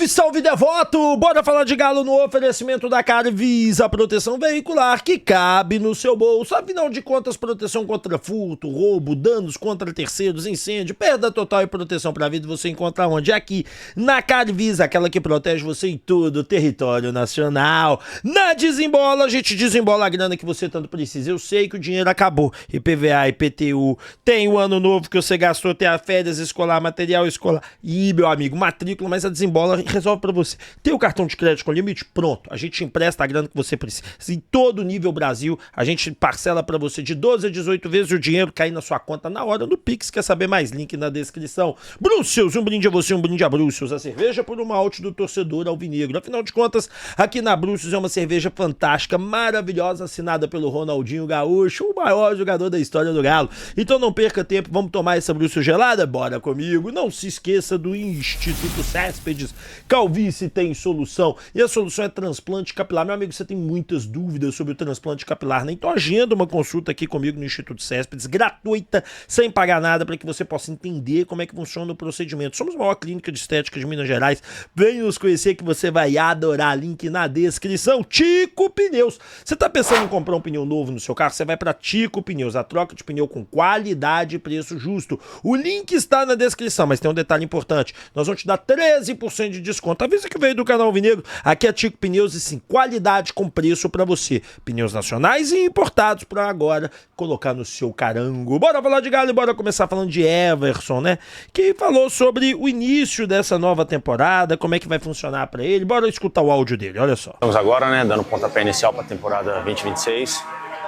Salve, salve, devoto! Bora falar de Galo no oferecimento da Carvisa, proteção veicular que cabe no seu bolso. Afinal de contas, proteção contra furto, roubo, danos contra terceiros, incêndio, perda total e proteção para a vida você encontra onde? Aqui na Carvisa, aquela que protege você em todo o território nacional. Na Desembola, a gente desembola a grana que você tanto precisa. Eu sei que o dinheiro acabou. IPVA, IPTU, tem o ano novo que você gastou, tem a férias escolar, material escolar. E, meu amigo, matrícula, mas a Desembola resolve pra você. Tem o cartão de crédito com limite? Pronto. A gente empresta a grana que você precisa. Em todo nível Brasil, a gente parcela pra você de 12 a 18 vezes o dinheiro cair na sua conta na hora do Pix. Quer saber mais? Link na descrição. Bruxelas, um brinde a você, um brinde a Bruxelas. A cerveja por uma malte do torcedor alvinegro. Afinal de contas, aqui na Bruxelas é uma cerveja fantástica, maravilhosa, assinada pelo Ronaldinho Gaúcho, o maior jogador da história do Galo. Então não perca tempo, vamos tomar essa Bruxelas gelada? Bora comigo. Não se esqueça do Instituto Céspedes. Calvície tem solução. E a solução é transplante capilar. Meu amigo, você tem muitas dúvidas sobre o transplante capilar, né? Então agenda uma consulta aqui comigo no Instituto Céspedes, gratuita, sem pagar nada, para que você possa entender como é que funciona o procedimento. Somos a maior clínica de estética de Minas Gerais. Venha nos conhecer que você vai adorar. Link na descrição. Tico Pneus. Você tá pensando em comprar um pneu novo no seu carro? Você vai para Tico Pneus. A troca de pneu com qualidade e preço justo. O link está na descrição, mas tem um detalhe importante. Nós vamos te dar 13% de desconto. Avisa que veio do canal Alvinegro. Aqui é Tico Pneus e sim, qualidade com preço para você. Pneus nacionais e importados para agora colocar no seu carango. Bora falar de Galo e bora começar falando de Everson, né? Que falou sobre o início dessa nova temporada, como é que vai funcionar para ele. Bora escutar o áudio dele, olha só. Estamos agora, né, dando pontapé inicial para a temporada 2026.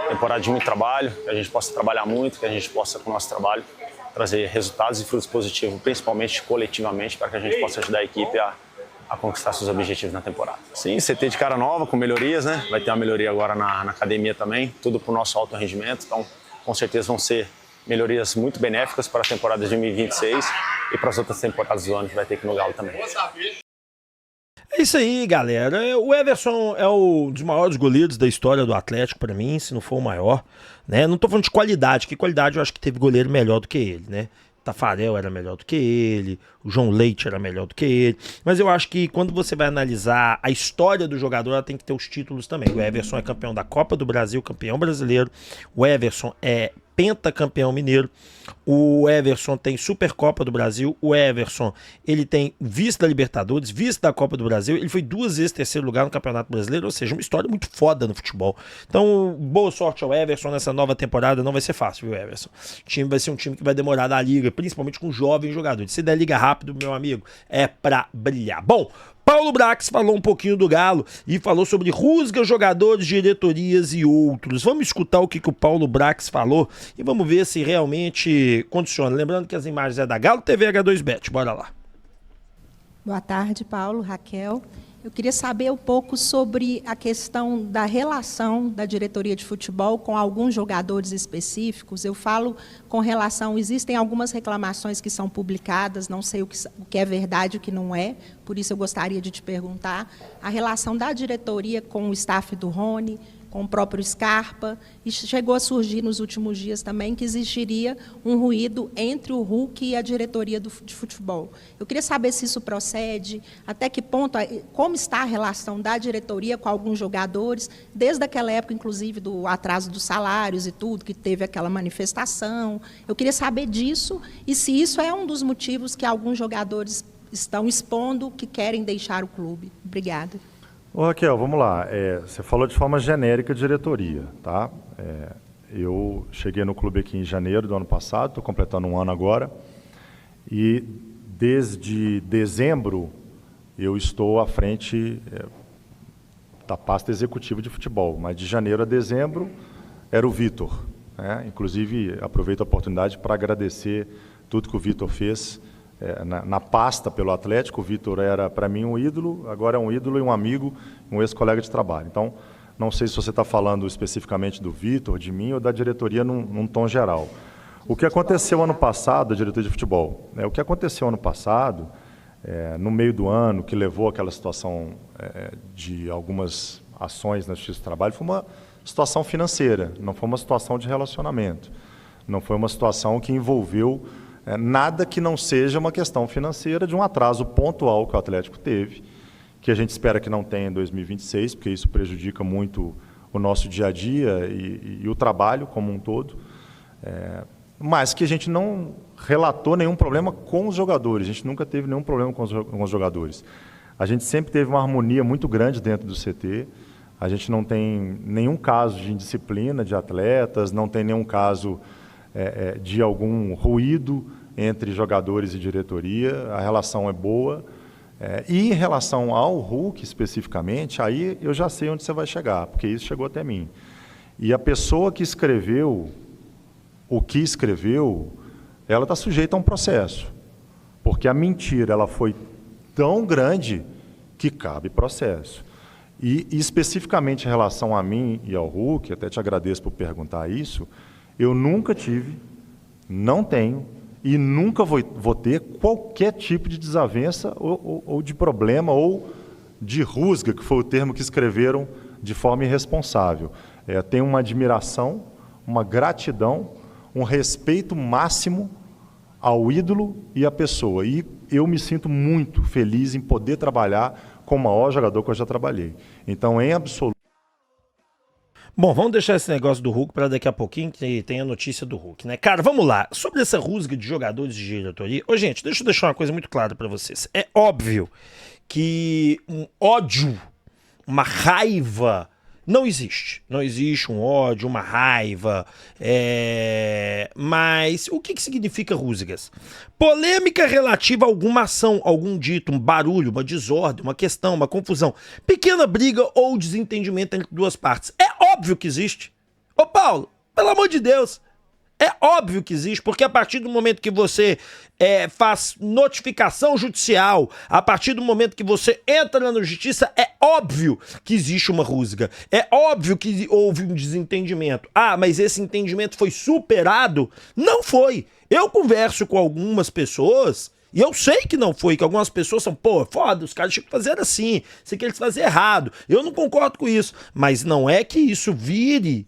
Temporada de muito trabalho, que a gente possa trabalhar muito, que a gente possa, com o nosso trabalho, trazer resultados e frutos positivos, principalmente coletivamente, para que a gente possa ajudar a equipe a conquistar seus objetivos na temporada. Sim, CT de cara nova, com melhorias, né? Vai ter uma melhoria agora na academia também, tudo para o nosso alto rendimento, então com certeza vão ser melhorias muito benéficas para a temporada de 2026 e para as outras temporadas do ano que vai ter aqui no Galo também. É isso aí, galera. O Everson é um dos maiores goleiros da história do Atlético, pra mim, se não for o maior, né? Não tô falando de qualidade, que qualidade eu acho que teve goleiro melhor do que ele, né? Tafarel era melhor do que ele, o João Leite era melhor do que ele, mas eu acho que quando você vai analisar a história do jogador, ela tem que ter os títulos também. O Everson é campeão da Copa do Brasil, campeão brasileiro, o Everson é pentacampeão mineiro, o Everson tem Supercopa do Brasil, o Everson ele tem vice da Libertadores, vice da Copa do Brasil, ele foi 2 vezes terceiro lugar no Campeonato Brasileiro, ou seja, uma história muito foda no futebol. Então, boa sorte ao Everson nessa nova temporada, não vai ser fácil, viu, Everson? O time vai ser um time que vai demorar na liga, principalmente com jovens jogadores. Se der liga rápido, meu amigo, é pra brilhar. Bom, Paulo Brax falou um pouquinho do Galo e falou sobre rusga, jogadores, diretorias e outros. Vamos escutar o que o Paulo Brax falou e vamos ver se realmente condiciona. Lembrando que as imagens é da Galo TV H2Bet. Bora lá. Boa tarde, Paulo, Raquel. Eu queria saber um pouco sobre a questão da relação da diretoria de futebol com alguns jogadores específicos. Eu falo com relação, existem algumas reclamações que são publicadas, não sei o que é verdade e o que não é, por isso eu gostaria de te perguntar, a relação da diretoria com o staff do Rony, com o próprio Scarpa, e chegou a surgir nos últimos dias também que existiria um ruído entre o Hulk e a diretoria de futebol. Eu queria saber se isso procede, até que ponto, como está a relação da diretoria com alguns jogadores, desde aquela época, inclusive, do atraso dos salários e tudo, que teve aquela manifestação. Eu queria saber disso e se isso é um dos motivos que alguns jogadores estão expondo que querem deixar o clube. Obrigada. Ô, Raquel, vamos lá. Você falou de forma genérica diretoria, tá? Eu cheguei no clube aqui em janeiro do ano passado, estou completando um ano agora, e desde dezembro eu estou à frente da pasta executiva de futebol, mas de janeiro a dezembro era o Vitor, né? Inclusive, aproveito a oportunidade para agradecer tudo que o Vitor fez na pasta pelo Atlético. O Vitor era, para mim, um ídolo, agora é um ídolo e um amigo, um ex-colega de trabalho. Então, não sei se você está falando especificamente do Vitor, de mim, ou da diretoria num tom geral. O que aconteceu ano passado, a diretoria de futebol, o que aconteceu ano passado, no meio do ano, que levou àquela situação de algumas ações na Justiça do Trabalho, foi uma situação financeira, não foi uma situação de relacionamento, não foi uma situação que envolveu Nada que não seja uma questão financeira de um atraso pontual que o Atlético teve, que a gente espera que não tenha em 2026, porque isso prejudica muito o nosso dia a dia e o trabalho como um todo. Mas que a gente não relatou nenhum problema com os jogadores, a gente nunca teve nenhum problema com os jogadores. A gente sempre teve uma harmonia muito grande dentro do CT, a gente não tem nenhum caso de indisciplina de atletas, não tem nenhum caso de algum ruído entre jogadores e diretoria, a relação é boa. E em relação ao Hulk especificamente, aí eu já sei onde você vai chegar, porque isso chegou até mim. E a pessoa que escreveu o que escreveu, ela está sujeita a um processo, porque a mentira ela foi tão grande que cabe processo. E especificamente em relação a mim e ao Hulk, até te agradeço por perguntar isso, eu nunca tive, não tenho e nunca vou ter qualquer tipo de desavença ou de problema ou de rusga, que foi o termo que escreveram de forma irresponsável. Tenho uma admiração, uma gratidão, um respeito máximo ao ídolo e à pessoa. E eu me sinto muito feliz em poder trabalhar com o maior jogador que eu já trabalhei. Então, em absoluto... Bom, vamos deixar esse negócio do Hulk para daqui a pouquinho, que tem a notícia do Hulk, né? Cara, vamos lá. Sobre essa rusga de jogadores de diretoria... Ô, gente, deixa eu deixar uma coisa muito clara para vocês. É óbvio que um ódio, uma raiva... Não existe. Não existe um ódio, uma raiva. Mas o que significa rusgas? Polêmica relativa a alguma ação, algum dito, um barulho, uma desordem, uma questão, uma confusão. Pequena briga ou desentendimento entre duas partes. É óbvio que existe. Ô Paulo, pelo amor de Deus. É óbvio que existe, porque a partir do momento que você faz notificação judicial, a partir do momento que você entra na justiça, é óbvio que existe uma rusga. É óbvio que houve um desentendimento. Ah, mas esse entendimento foi superado? Não foi. Eu converso com algumas pessoas e eu sei que não foi, que algumas pessoas são, foda, os caras tinham que fazer assim, sei que eles fazem errado. Eu não concordo com isso, mas não é que isso vire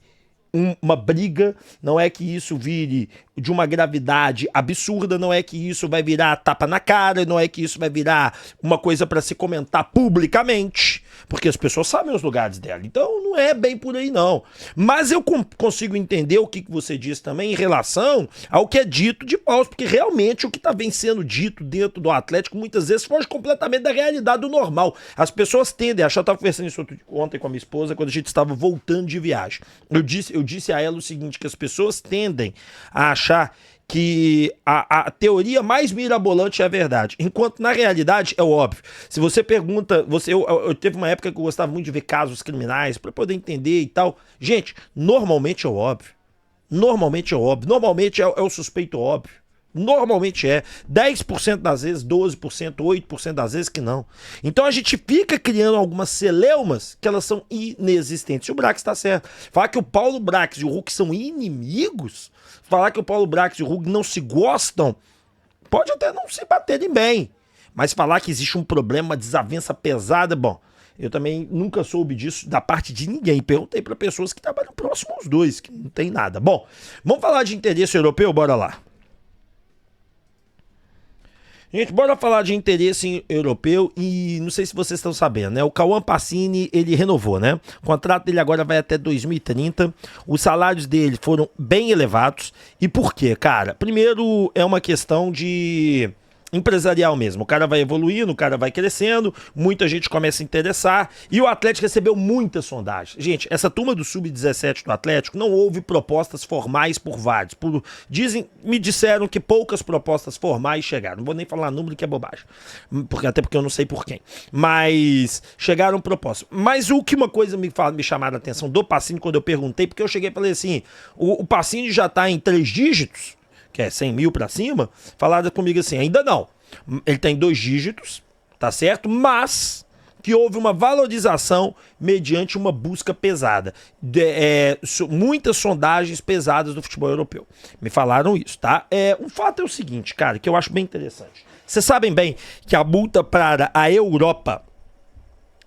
uma briga, não é que isso vire de uma gravidade absurda, não é que isso vai virar tapa na cara, não é que isso vai virar uma coisa para se comentar publicamente, porque as pessoas sabem os lugares dela, então não é bem por aí não. Mas eu consigo entender o que você disse também em relação ao que é dito de paus, porque realmente o que está sendo dito dentro do Atlético muitas vezes foge completamente da realidade do normal. As pessoas tendem a achar, eu estava conversando isso ontem com a minha esposa, quando a gente estava voltando de viagem, eu disse a ela o seguinte, que as pessoas tendem a achar que a teoria mais mirabolante é a verdade, enquanto na realidade é óbvio. Se você pergunta, eu teve uma época que eu gostava muito de ver casos criminais para poder entender e tal. Gente, normalmente é óbvio. Normalmente é óbvio. Normalmente é o suspeito óbvio. Normalmente é 10% das vezes, 12%, 8% das vezes que não. Então a gente fica criando algumas celeumas que elas são inexistentes. E o Brax está certo. Falar que o Paulo Brax e o Hulk são inimigos, falar que o Paulo Brax e o Hulk não se gostam, pode até não se baterem bem, mas falar que existe um problema, uma desavença pesada, bom, eu também nunca soube disso da parte de ninguém. Perguntei para pessoas que trabalham próximo aos dois, que não tem nada. Bom, vamos falar de interesse europeu? Bora lá. Gente, bora falar de interesse europeu e não sei se vocês estão sabendo, né? O Cauã Pacini, ele renovou, né? O contrato dele agora vai até 2030. Os salários dele foram bem elevados. E por quê, cara? Primeiro, é uma questão de empresarial mesmo. O cara vai evoluindo, o cara vai crescendo, muita gente começa a interessar e o Atlético recebeu muitas sondagens. Gente, essa turma do Sub-17 do Atlético não houve propostas formais por vários. Me disseram que poucas propostas formais chegaram. Não vou nem falar número, que é bobagem. Até porque eu não sei por quem. Mas chegaram propostas. Mas uma coisa me chamaram a atenção do Pacini quando eu perguntei, porque eu cheguei e falei assim, o Pacini já tá em 3 dígitos, que é 100 mil pra cima, falaram comigo assim, ainda não. Ele tem 2 dígitos, tá certo? Mas que houve uma valorização mediante uma busca pesada. Muitas sondagens pesadas do futebol europeu. Me falaram isso, tá? Um fato é o seguinte, cara, que eu acho bem interessante. Vocês sabem bem que a multa para a Europa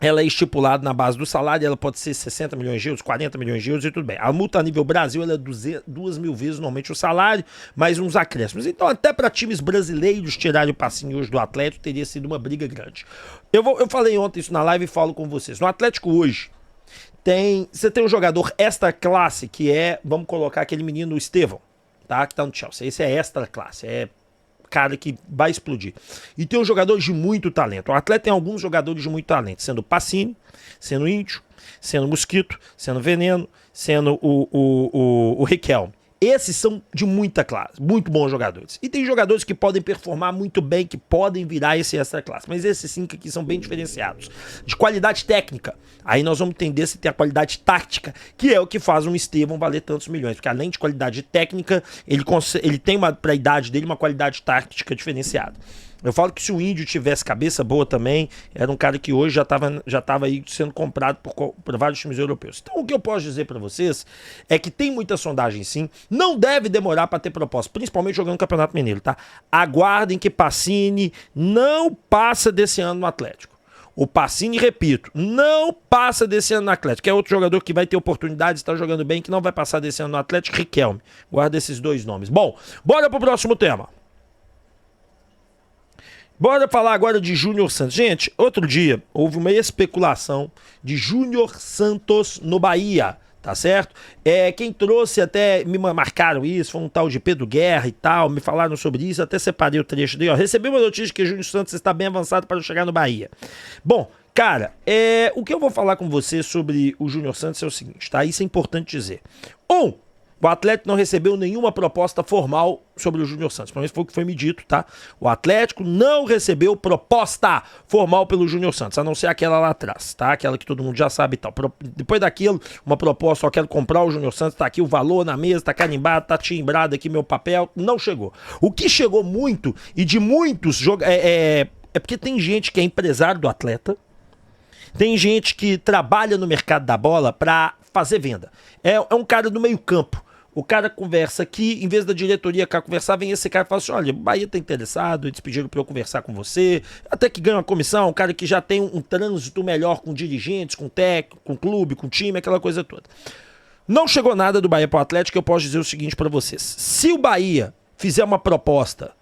ela é estipulada na base do salário, ela pode ser 60 milhões de euros, 40 milhões de euros e tudo bem. A multa a nível Brasil ela é 2.000 vezes normalmente o salário, mais uns acréscimos. Então até para times brasileiros tirarem o passinho hoje do Atlético teria sido uma briga grande. Eu falei ontem isso na live e falo com vocês. No Atlético hoje, você tem um jogador extra classe que é, vamos colocar aquele menino Estevão, tá? Que tá no Chelsea. Esse é extra classe, é cara que vai explodir. E tem um jogador de muito talento. O Atlético tem alguns jogadores de muito talento, sendo Pacini, sendo Índio, sendo Mosquito, sendo Veneno, sendo o Riquelme. Esses são de muita classe, muito bons jogadores. E tem jogadores que podem performar muito bem, que podem virar esse extra classe. Mas esses 5 aqui são bem diferenciados. De qualidade técnica, aí nós vamos entender se tem a qualidade tática, que é o que faz um Estevão valer tantos milhões. Porque além de qualidade técnica, ele tem para a idade dele uma qualidade tática diferenciada. Eu falo que se o Índio tivesse cabeça boa também, era um cara que hoje já tava aí sendo comprado por vários times europeus. Então o que eu posso dizer para vocês é que tem muita sondagem sim, não deve demorar para ter proposta, principalmente jogando no Campeonato Mineiro, tá? Aguardem que Pacini não passa desse ano no Atlético. O Pacini, repito, não passa desse ano no Atlético. É outro jogador que vai ter oportunidade, está jogando bem, que não vai passar desse ano no Atlético, Riquelme. Guarda esses dois nomes. Bom, bora pro próximo tema. Bora falar agora de Júnior Santos. Gente, outro dia houve uma especulação de Júnior Santos no Bahia, tá certo? Quem trouxe até, me marcaram isso, foi um tal de Pedro Guerra e tal, me falaram sobre isso, até separei o trecho dele, ó. Recebi uma notícia que Júnior Santos está bem avançado para chegar no Bahia. Bom, cara, o que eu vou falar com você sobre o Júnior Santos é o seguinte, tá? Isso é importante dizer. O Atlético não recebeu nenhuma proposta formal sobre o Júnior Santos. Pelo menos foi o que foi me dito, tá? O Atlético não recebeu proposta formal pelo Júnior Santos, a não ser aquela lá atrás, tá? Aquela que todo mundo já sabe e tal. Depois daquilo, uma proposta, ó, quero comprar o Júnior Santos, tá aqui o valor na mesa, tá carimbado, tá timbrado aqui meu papel, não chegou. O que chegou muito, e de muitos, é porque tem gente que é empresário do atleta, tem gente que trabalha no mercado da bola pra fazer venda. É um cara do meio campo. O cara conversa aqui, em vez da diretoria cá conversar, vem esse cara e fala assim, olha, o Bahia tá interessado, eles pediram pra eu conversar com você, até que ganha uma comissão, um cara que já tem um trânsito melhor com dirigentes, com técnico, com clube, com time, aquela coisa toda. Não chegou nada do Bahia pro Atlético, eu posso dizer o seguinte pra vocês, se o Bahia fizer uma proposta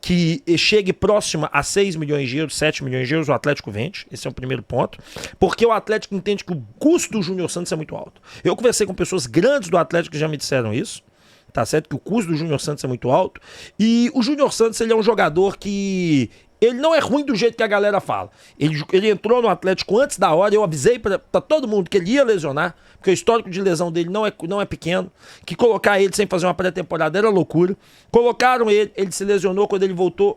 que chegue próxima a 6 milhões de euros, 7 milhões de euros, o Atlético vende. Esse é o primeiro ponto. Porque o Atlético entende que o custo do Júnior Santos é muito alto. Eu conversei com pessoas grandes do Atlético que já me disseram isso. Tá certo? Que o custo do Júnior Santos é muito alto. E o Júnior Santos, ele é um jogador que... Ele não é ruim do jeito que a galera fala. Ele entrou no Atlético antes da hora, eu avisei pra todo mundo que ele ia lesionar, porque o histórico de lesão dele não é pequeno, que colocar ele sem fazer uma pré-temporada era loucura. Colocaram ele se lesionou, quando ele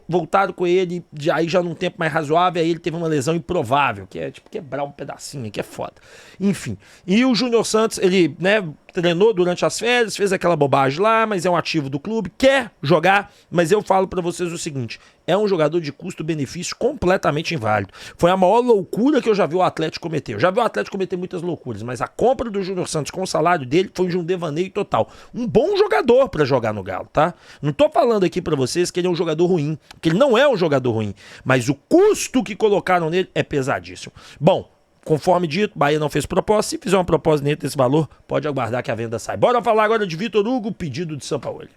voltaram com ele, aí já num tempo mais razoável, aí ele teve uma lesão improvável, que é tipo quebrar um pedacinho, que é foda. Enfim, e o Júnior Santos, ele, né, treinou durante as férias, fez aquela bobagem lá, mas é um ativo do clube, quer jogar, mas eu falo pra vocês o seguinte, é um jogador de custo-benefício completamente inválido. Foi a maior loucura que eu já vi o Atlético cometer. Eu já vi o Atlético cometer muitas loucuras, mas a compra do Júnior Santos com o salário dele foi de um devaneio total. Um bom jogador pra jogar no Galo, tá? Não tô falando aqui pra vocês que ele é um jogador ruim, porque ele não é um jogador ruim, mas o custo que colocaram nele é pesadíssimo. Bom, conforme dito, Bahia não fez proposta. Se fizer uma proposta dentro desse valor, pode aguardar que a venda sai. Bora falar agora de Vitor Hugo, pedido de Sampaoli.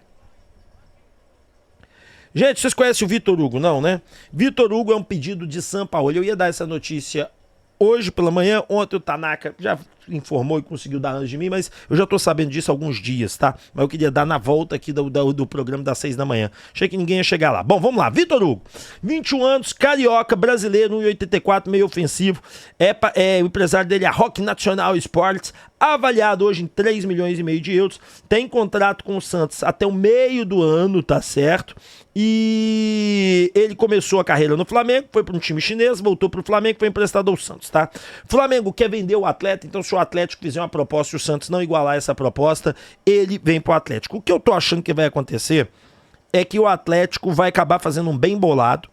Gente, vocês conhecem o Vitor Hugo, não, né? Vitor Hugo é um pedido de Sampaoli. Eu ia dar essa notícia hoje pela manhã. Ontem o Tanaka já informou e conseguiu dar antes de mim, mas eu já tô sabendo disso há alguns dias, tá? Mas eu queria dar na volta aqui do programa das 6 da manhã. Achei que ninguém ia chegar lá. Bom, vamos lá. Vitor Hugo, 21 anos, carioca, brasileiro, 1,84, meio ofensivo. O empresário dele é a Rock Nacional Sports, avaliado hoje em 3 milhões e meio de euros. Tem contrato com o Santos até o meio do ano, tá certo? E ele começou a carreira no Flamengo, foi para um time chinês, voltou para o Flamengo, foi emprestado ao Santos, tá? Flamengo quer vender o atleta, então se o Atlético fizer uma proposta e o Santos não igualar essa proposta, ele vem pro Atlético. O que eu tô achando que vai acontecer é que o Atlético vai acabar fazendo um bem bolado,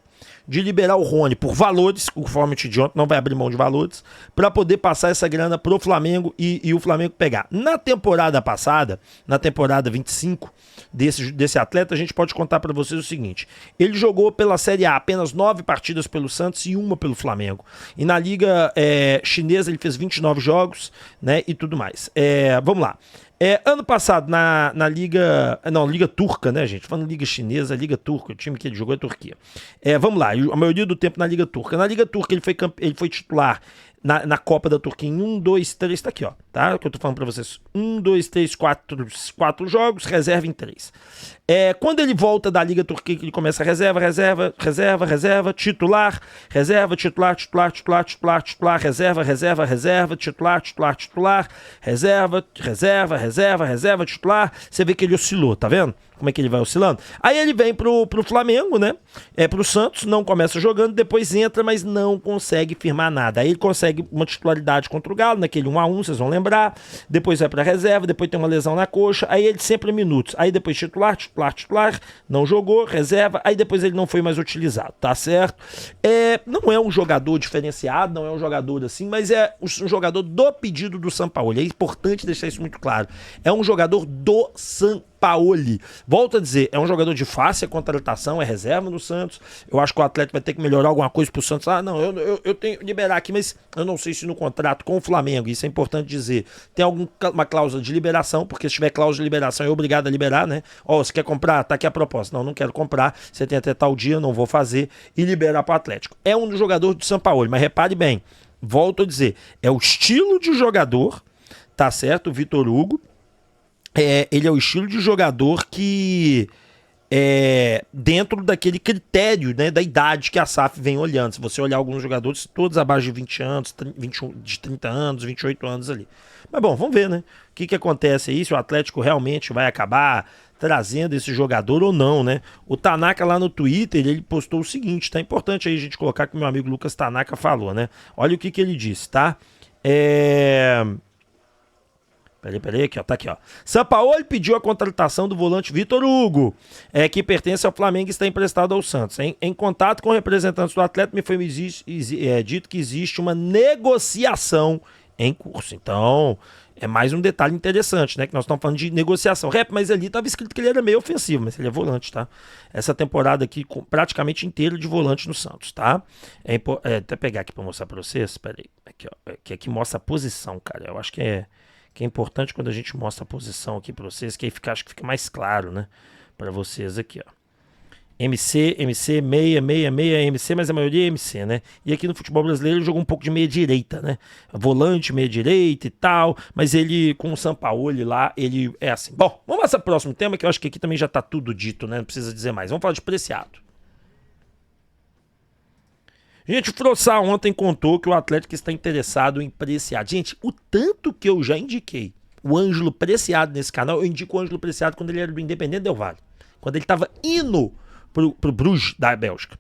de liberar o Rony por valores, conforme eu te disse ontem, não vai abrir mão de valores, para poder passar essa grana pro Flamengo e o Flamengo pegar. Na temporada passada, na temporada 25 desse atleta, a gente pode contar para vocês o seguinte: ele jogou pela Série A apenas 9 partidas pelo Santos e 1 pelo Flamengo. E na Liga Chinesa ele fez 29 jogos, né, e tudo mais. Vamos lá. Ano passado, na Liga... Não, Liga Turca, né, gente? Falando Liga Chinesa, Liga Turca, o time que ele jogou é a Turquia. Vamos lá, a maioria do tempo na Liga Turca. Na Liga Turca ele foi titular na Copa da Turquia em 1, 2, 3, tá aqui, ó, tá? O que eu tô falando pra vocês. 1, 2, 3, 4 jogos, reserva em 3. Quando ele volta da Liga Turquia, que ele começa reserva, titular, reserva, titular, reserva, titular, você vê que ele oscilou, tá vendo? Como é que ele vai oscilando? Aí ele vem pro Flamengo, né? Pro Santos, não começa jogando, depois entra, mas não consegue firmar nada. Aí ele consegue uma titularidade contra o Galo, naquele 1-1, vocês vão lembrar. Depois vai pra reserva, depois tem uma lesão na coxa, aí ele sempre minutos. Aí depois titular, não jogou, reserva, aí depois ele não foi mais utilizado, tá certo? Não é um jogador diferenciado, não é um jogador assim, mas é um jogador do pedido do Sampaoli. É importante deixar isso muito claro. É um jogador do Sampaoli. Volto a dizer, é um jogador de fácil contratação, é reserva no Santos. Eu acho que o Atlético vai ter que melhorar alguma coisa pro Santos. Eu tenho que liberar aqui, mas eu não sei se no contrato com o Flamengo, isso é importante dizer, tem alguma cláusula de liberação, porque se tiver cláusula de liberação é obrigado a liberar, né? Você quer comprar? Tá aqui a proposta. Não quero comprar, você tem até tal dia, não vou fazer, e liberar pro Atlético. É um jogador do Sampaoli, mas repare bem, volto a dizer, é o estilo de jogador, tá certo? O Vitor Hugo, ele é o estilo de jogador que dentro daquele critério, né, da idade que a SAF vem olhando. Se você olhar alguns jogadores, todos abaixo de 20 anos, 21, de 30 anos, 28 anos ali. Mas bom, vamos ver, né? O que acontece aí, se o Atlético realmente vai acabar trazendo esse jogador ou não, né? O Tanaka lá no Twitter, ele postou o seguinte, tá importante aí a gente colocar que o meu amigo Lucas Tanaka falou, né? Olha o que ele disse, tá? Peraí, aqui, ó, tá aqui, ó. Sampaoli pediu a contratação do volante Vitor Hugo, que pertence ao Flamengo e está emprestado ao Santos. Em contato com representantes do Atlético, me foi dito que existe uma negociação em curso. Então, é mais um detalhe interessante, né? Que nós estamos falando de negociação. Mas ali estava escrito que ele era meio ofensivo, mas ele é volante, tá? Essa temporada aqui, praticamente inteira de volante no Santos, tá? Até pegar aqui para mostrar para vocês. Peraí, aqui, ó. Aqui mostra a posição, cara. Eu acho que é importante quando a gente mostra a posição aqui pra vocês, que aí acho que fica mais claro, né? Pra vocês aqui, ó. MC, meia, MC, mas a maioria é MC, né? E aqui no futebol brasileiro ele jogou um pouco de meia direita, né? Volante, meia direita e tal, mas ele, com o Sampaoli lá, ele é assim. Bom, vamos passar pro próximo tema, que eu acho que aqui também já tá tudo dito, né? Não precisa dizer mais. Vamos falar de Preciado. Gente, o Frossá ontem contou que o Atlético está interessado em Preciado. Gente, o tanto que eu já indiquei o Ângelo Preciado nesse canal, eu indico o Ângelo Preciado quando ele era do Independente Del Valle. Quando ele estava indo pro Bruges da Bélgica.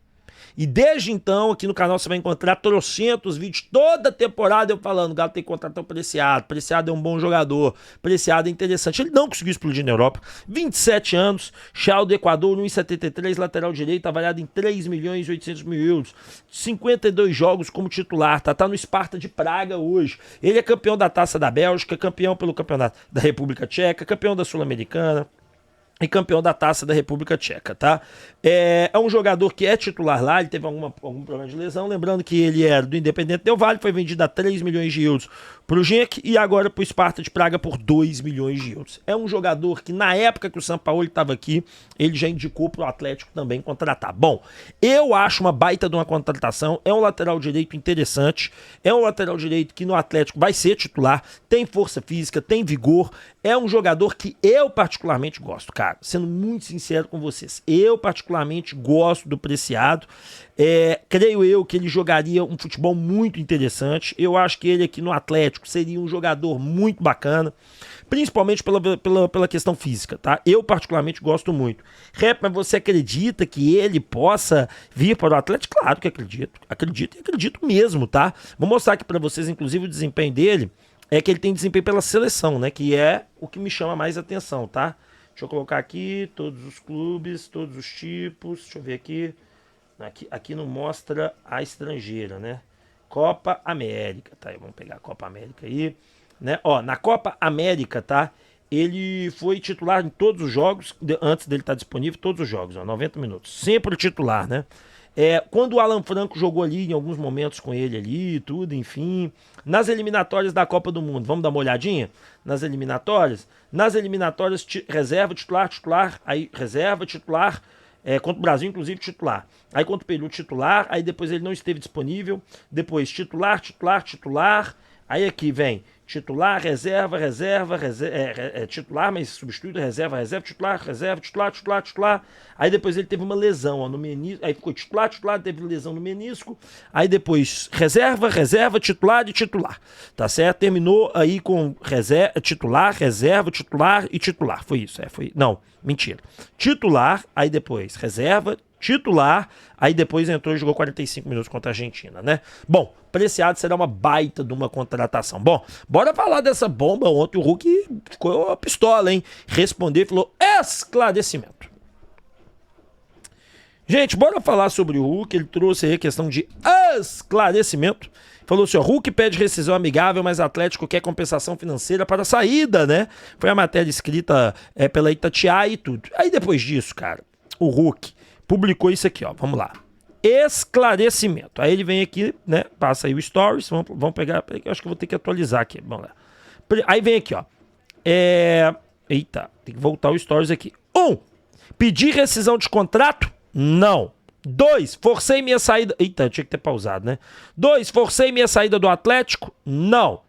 E desde então, aqui no canal você vai encontrar trocentos vídeos, toda temporada eu falando, o Galo tem que contratar o Preciado, Preciado é um bom jogador, Preciado é interessante. Ele não conseguiu explodir na Europa, 27 anos, Chal do Equador, 1,73, lateral direito, avaliado em 3.800.000 euros, 52 jogos como titular, tá no Sparta de Praga hoje. Ele é campeão da Taça da Bélgica, campeão pelo Campeonato da República Tcheca, campeão da Sul-Americana e campeão da Taça da República Tcheca, tá? É um jogador que é titular lá, ele teve algum problema de lesão, lembrando que ele era do Independente Del Valle, foi vendido a 3 milhões de euros pro Genk e agora pro Sparta de Praga por 2 milhões de euros. É um jogador que na época que o Sampaoli estava aqui, ele já indicou pro Atlético também contratar. Bom, eu acho uma baita de uma contratação, é um lateral direito interessante, é um lateral direito que no Atlético vai ser titular, tem força física, tem vigor, é um jogador que eu particularmente gosto, cara, sendo muito sincero com vocês, eu particularmente gosto do Preciado, creio eu que ele jogaria um futebol muito interessante, eu acho que ele aqui no Atlético seria um jogador muito bacana, principalmente pela questão física, tá? Eu particularmente gosto muito. Mas você acredita que ele possa vir para o Atlético? Claro que acredito mesmo, tá? Vou mostrar aqui para vocês, inclusive, o desempenho dele, que ele tem desempenho pela seleção, né? Que é o que me chama mais atenção, tá? Deixa eu colocar aqui todos os clubes, todos os tipos, deixa eu ver aqui. Aqui não mostra a estrangeira, né? Copa América, tá? Vamos pegar a Copa América aí, né? Ó, na Copa América, tá? Ele foi titular em todos os jogos, antes dele estar disponível, todos os jogos, ó, 90 minutos. Sempre titular, né? Quando o Alan Franco jogou ali, em alguns momentos com ele ali, tudo, enfim. Nas eliminatórias da Copa do Mundo, vamos dar uma olhadinha? Nas eliminatórias, reserva, titular, aí reserva, titular, contra o Brasil, inclusive, titular. Aí contra o Peru, titular, aí depois ele não esteve disponível, depois titular. Aí aqui vem titular, reserva, titular, mas substituído, reserva, titular. Aí depois ele teve uma lesão, ó, no menisco, aí ficou titular, teve lesão no menisco. Aí depois reserva, titular e titular. Tá certo? Terminou aí com titular e titular. Foi isso, não, mentira. Titular, aí depois reserva, titular, aí depois entrou e jogou 45 minutos contra a Argentina, né? Bom, Preciado será uma baita de uma contratação. Bom, bora falar dessa bomba. Ontem o Hulk ficou a pistola, hein? Respondeu e falou esclarecimento. Gente, bora falar sobre o Hulk. Ele trouxe aí a questão de esclarecimento. Falou assim, ó, Hulk pede rescisão amigável, mas Atlético quer compensação financeira para a saída, né? Foi a matéria escrita pela Itatiaia e tudo. Aí depois disso, cara, o Hulk publicou isso aqui, ó. Vamos lá. Esclarecimento. Aí ele vem aqui, né? Passa aí o Stories. Vamos pegar. Eu acho que eu vou ter que atualizar aqui. Vamos lá. Aí vem aqui, ó. Eita, tem que voltar o Stories aqui. 1. Pedir rescisão de contrato? Não. 2. Forcei minha saída. Eita, eu tinha que ter pausado, né? 2. Forcei minha saída do Atlético? Não.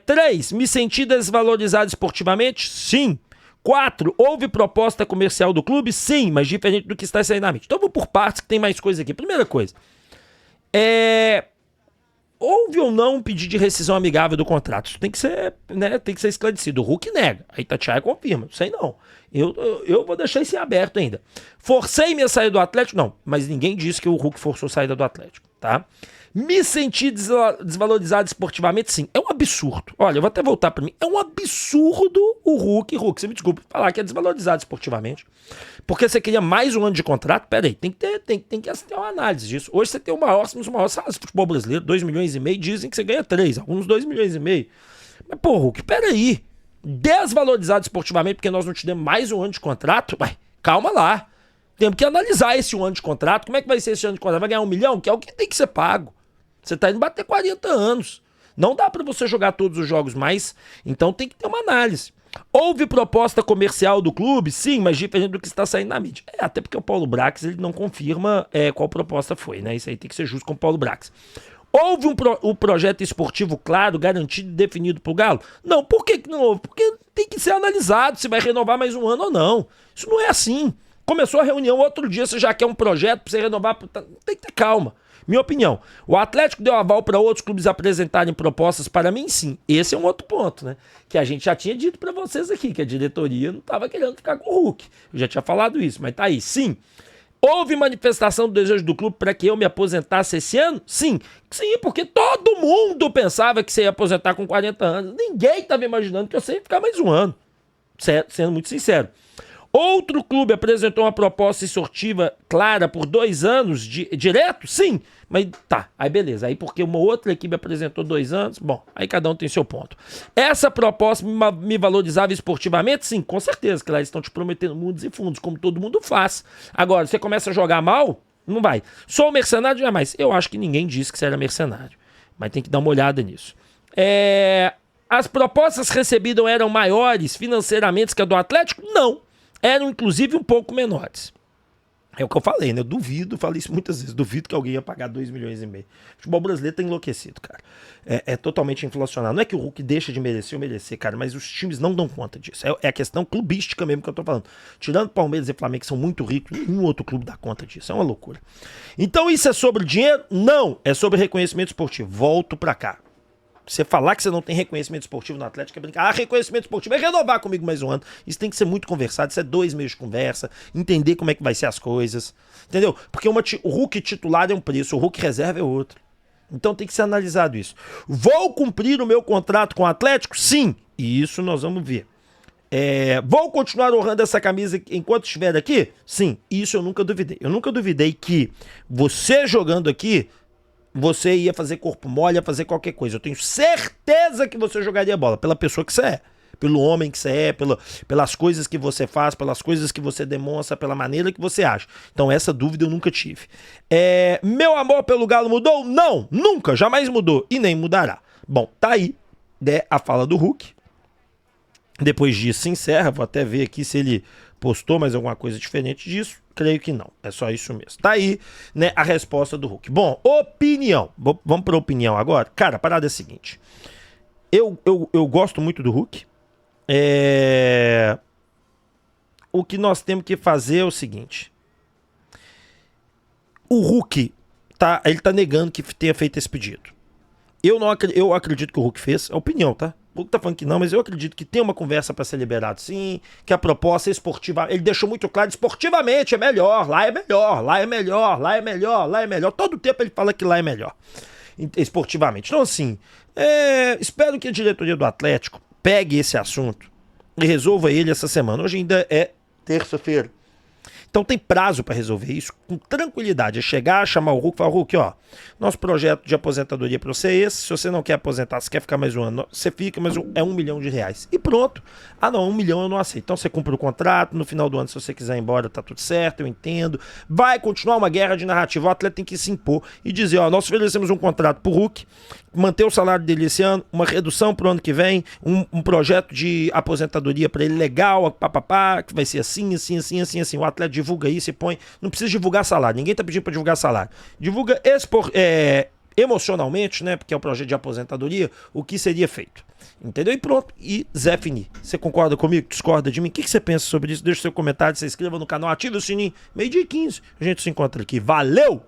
3. Me senti desvalorizado esportivamente? Sim. 4. Houve proposta comercial do clube? Sim, mas diferente do que está saindo na mídia. Então vamos por partes que tem mais coisa aqui. Primeira coisa. Houve ou não um pedido de rescisão amigável do contrato? Isso tem que ser, né, tem que ser esclarecido. O Hulk nega. A Itatiaia confirma. Não sei não. Eu vou deixar isso em aberto ainda. Forcei minha saída do Atlético? Não. Mas ninguém disse que o Hulk forçou a saída do Atlético, tá? Me senti desvalorizado esportivamente? Sim. É um absurdo. Olha, eu vou até voltar pra mim. É um absurdo o Hulk, você me desculpa, falar que é desvalorizado esportivamente. Porque você queria mais um ano de contrato? Pera aí, tem que ter uma análise disso. Hoje você tem os maiores salários do futebol brasileiro, 2,5 milhões, dizem que você ganha 3, alguns 2,5 milhões. Mas, pô, Hulk, pera aí. Desvalorizado esportivamente porque nós não te demos mais um ano de contrato? Ué, calma lá. Temos que analisar esse um ano de contrato. Como é que vai ser esse ano de contrato? Vai ganhar 1 milhão? Que é o que tem que ser pago. Você tá indo bater 40 anos. Não dá pra você jogar todos os jogos mais. Então tem que ter uma análise. Houve proposta comercial do clube? Sim, mas diferente do que está saindo na mídia. Até porque o Paulo Brax ele não confirma qual proposta foi, né? Isso aí tem que ser justo com o Paulo Brax. Houve um projeto esportivo claro, garantido e definido pro Galo? Não. Por que não houve? Porque tem que ser analisado se vai renovar mais um ano ou não. Isso não é assim. Começou a reunião, outro dia você já quer um projeto pra você renovar. Tem que ter calma. Minha opinião, o Atlético deu aval para outros clubes apresentarem propostas para mim? Sim. Esse é um outro ponto, né? Que a gente já tinha dito para vocês aqui, que a diretoria não estava querendo ficar com o Hulk. Eu já tinha falado isso, mas tá aí. Sim. Houve manifestação do desejo do clube para que eu me aposentasse esse ano? Sim. Sim, porque todo mundo pensava que você ia aposentar com 40 anos. Ninguém estava imaginando que você ia ficar mais um ano. Sendo muito sincero. Outro clube apresentou uma proposta esportiva clara por 2 anos direto? Sim, mas tá, aí beleza. Aí porque uma outra equipe apresentou 2 anos, bom, aí cada um tem seu ponto. Essa proposta me valorizava esportivamente? Sim, com certeza, que lá eles estão te prometendo mundos e fundos, como todo mundo faz. Agora, você começa a jogar mal? Não vai. Sou mercenário? Jamais. Eu acho que ninguém disse que você era mercenário, mas tem que dar uma olhada nisso. As propostas recebidas eram maiores financeiramente que a do Atlético? Não. Eram, inclusive, um pouco menores. É o que eu falei, né? Eu duvido, falei isso muitas vezes, duvido que alguém ia pagar 2,5 milhões. O futebol brasileiro tá enlouquecido, cara. É totalmente inflacionado. Não é que o Hulk deixa de merecer ou merecer, cara, mas os times não dão conta disso. É a questão clubística mesmo que eu tô falando. Tirando Palmeiras e Flamengo, que são muito ricos, nenhum outro clube dá conta disso. É uma loucura. Então isso é sobre dinheiro? Não. É sobre reconhecimento esportivo. Volto pra cá. Você falar que você não tem reconhecimento esportivo no Atlético é brincar. Reconhecimento esportivo é renovar comigo mais um ano. Isso tem que ser muito conversado. Isso é 2 meses de conversa. Entender como é que vai ser as coisas. Entendeu? Porque o Hulk titular é um preço, o Hulk reserva é outro. Então tem que ser analisado isso. Vou cumprir o meu contrato com o Atlético? Sim. E isso nós vamos ver. Vou continuar honrando essa camisa enquanto estiver aqui? Sim, isso eu nunca duvidei. Eu nunca duvidei que você jogando aqui, você ia fazer corpo mole, ia fazer qualquer coisa. Eu tenho certeza que você jogaria bola pela pessoa que você é. Pelo homem que você é, pelas coisas que você faz, pelas coisas que você demonstra, pela maneira que você age. Então essa dúvida eu nunca tive. Meu amor pelo Galo mudou? Não, nunca, jamais mudou e nem mudará. Bom, tá aí, né, a fala do Hulk. Depois disso se encerra, vou até ver aqui se ele postou mais alguma coisa diferente disso. Creio que não, é só isso mesmo. Tá aí, né, a resposta do Hulk. Bom, opinião. Vamos pra opinião agora? Cara, a parada é a seguinte. Eu gosto muito do Hulk. O que nós temos que fazer é o seguinte. O Hulk, ele tá negando que tenha feito esse pedido. Eu acredito que o Hulk fez. É opinião, tá? O Hulk tá falando que não, mas eu acredito que tem uma conversa para ser liberado sim, que a proposta é esportiva. Ele deixou muito claro, esportivamente é melhor, lá é melhor, lá é melhor, lá é melhor, lá é melhor. Todo tempo ele fala que lá é melhor, esportivamente. Então assim, espero que a diretoria do Atlético pegue esse assunto e resolva ele essa semana. Hoje ainda é terça-feira. Então tem prazo para resolver isso com tranquilidade. É chegar, chamar o Hulk e falar, Hulk, ó, nosso projeto de aposentadoria para você é esse. Se você não quer aposentar, você quer ficar mais um ano, você fica, mas é R$1 milhão. E pronto. Ah não, 1 milhão eu não aceito. Então você cumpre o contrato, no final do ano, se você quiser ir embora, tá tudo certo, eu entendo. Vai continuar uma guerra de narrativa. O atleta tem que se impor e dizer, ó, nós oferecemos um contrato pro Hulk, manter o salário dele esse ano, uma redução pro ano que vem, um projeto de aposentadoria para ele legal, papapá, que vai ser assim, assim, assim, assim, assim. O atleta divulga isso e põe. Não precisa divulgar salário, ninguém tá pedindo para divulgar salário. Divulga emocionalmente, né? Porque é o projeto de aposentadoria, o que seria feito. Entendeu? E pronto. E Zé Fini. Você concorda comigo? Discorda de mim? O que você pensa sobre isso? Deixa seu comentário, se inscreva no canal, ative o sininho. 12h15. A gente se encontra aqui. Valeu!